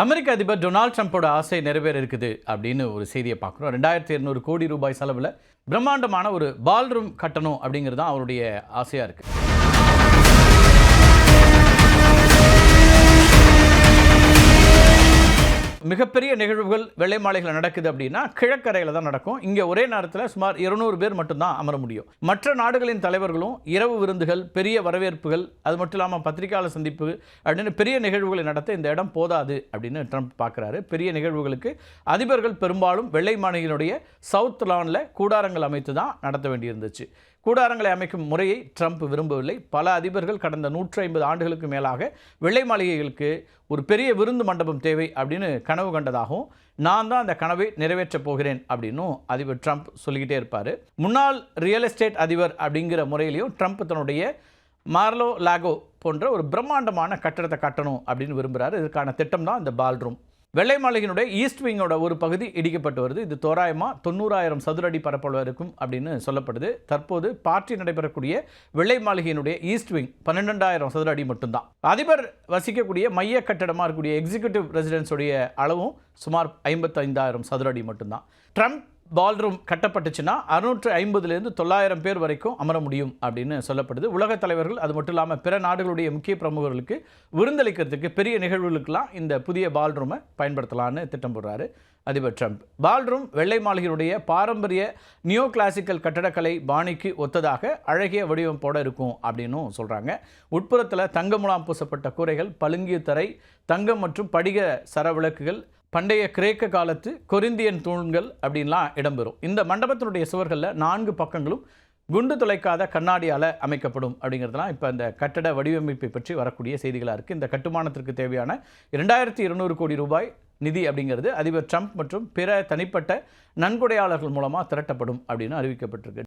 அமெரிக்க அதிபர் டொனால்ட் ட்ரம்ப்போட ஆசை நிறைவேற இருக்குது அப்படின்னு ஒரு செய்தியை பார்க்குறோம். 2200 கோடி ரூபாய் செலவில் பிரம்மாண்டமான ஒரு பால்ரூம் கட்டணும் அப்படிங்கிறது தான் அவருடைய ஆசையாக இருக்குது. மிகப்பெரிய நிகழ்வுகள் வெள்ளை மாளிகையில் நடக்குது அப்படின்னா கிழக்கரையில் தான் நடக்கும். இங்கே ஒரே நேரத்தில் சுமார் 200 பேர் மட்டும்தான் அமர முடியும். மற்ற நாடுகளின் தலைவர்களும் இரவு விருந்துகள், பெரிய வரவேற்புகள், அது மட்டும் இல்லாமல் பத்திரிகையாளர் சந்திப்பு அப்படின்னு பெரிய நிகழ்வுகளை நடத்த இந்த இடம் போதாது அப்படின்னு ட்ரம்ப் பார்க்குறாரு. பெரிய நிகழ்வுகளுக்கு அதிபர்கள் பெரும்பாலும் வெள்ளை மாளிகையினுடைய சவுத் லானில் கூடாரங்கள் அமைத்து தான் நடத்த வேண்டியிருந்துச்சு. கூடாரங்களை அமைக்கும் முறையை ட்ரம்ப் விரும்பவில்லை. பல அதிபர்கள் கடந்த 150 ஆண்டுகளுக்கு மேலாக வெள்ளை மாளிகைகளுக்கு ஒரு பெரிய விருந்து மண்டபம் தேவை அப்படின்னு கனவு கண்டதாகவும், நான் தான் அந்த கனவை நிறைவேற்றப் போகிறேன் அப்படின்னும் அதிபர் ட்ரம்ப் சொல்லிக்கிட்டே இருப்பார். முன்னாள் ரியல் எஸ்டேட் அதிபர் அப்படிங்கிற முறையிலையும் ட்ரம்ப் தன்னுடைய மார்லோ லாகோ போன்ற ஒரு பிரம்மாண்டமான கட்டடத்தை கட்டணும் அப்படின்னு விரும்புகிறார். இதுக்கான திட்டம் தான் இந்த பால்ரூம். வெள்ளை மாளிகையினுடைய ஈஸ்ட் விங்கோட ஒரு பகுதி இடிக்கப்பட்டு வருது. இது தோராயமாக 90,000 சதுர அடி பரப்பளவு இருக்கும் அப்படின்னு சொல்லப்படுது. தற்போது பார்ட்டி நடைபெறக்கூடிய வெள்ளை மாளிகையினுடைய ஈஸ்ட் விங் 12,000 சதுர அடி மட்டும்தான். அதிபர் வசிக்கக்கூடிய மைய கட்டடமாக இருக்கக்கூடிய எக்ஸிக்யூட்டிவ் ரெசிடென்ஸுடைய அளவும் சுமார் 55,000 சதுர அடி மட்டும்தான். ட்ரம்ப் பால்ரூம் கட்டப்பட்டுச்சுன்னா 650லேருந்து 900 பேர் வரைக்கும் அமர முடியும் அப்படின்னு சொல்லப்படுது. உலக தலைவர்கள், அது மட்டும் இல்லாமல் பிற நாடுகளுடைய முக்கிய பிரமுகர்களுக்கு விருந்தளிக்கிறதுக்கு, பெரிய நிகழ்வுகளுக்கெல்லாம் இந்த புதிய பால்ரூமை பயன்படுத்தலான்னு திட்டம் போடுறாரு அதிபர் ட்ரம்ப். பால்ரூம் வெள்ளை மாளிகையினுடைய பாரம்பரிய நியோ கிளாசிக்கல் கட்டடக்கலை பாணிக்கு ஒத்ததாக அழகிய வடிவமைப்போடு இருக்கும் அப்படின்னும் சொல்கிறாங்க. உட்புறத்தில் தங்க முலாம் பூசப்பட்ட கூரைகள், பளிங்கு தரை, தங்கம் மற்றும் படிக சரவிளக்குகள், பண்டைய கிரேக்க காலத்து கொரிந்தியன் தூண்கள் அப்படின்லாம் இடம்பெறும். இந்த மண்டபத்தினுடைய சுவர்களில் 4 பக்கங்களும் குண்டு துளைக்காத கண்ணாடியால் அமைக்கப்படும் அப்படிங்கிறதுலாம் இப்போ இந்த கட்டட வடிவமைப்பை பற்றி வரக்கூடிய செய்திகளாக இருக்குது. இந்த கட்டுமானத்திற்கு தேவையான 2200 கோடி ரூபாய் நிதி அப்படிங்கிறது அதிபர் ட்ரம்ப் மற்றும் பிற தனிப்பட்ட நன்கொடையாளர்கள் மூலமாக திரட்டப்படும் அப்படின்னு அறிவிக்கப்பட்டிருக்கு.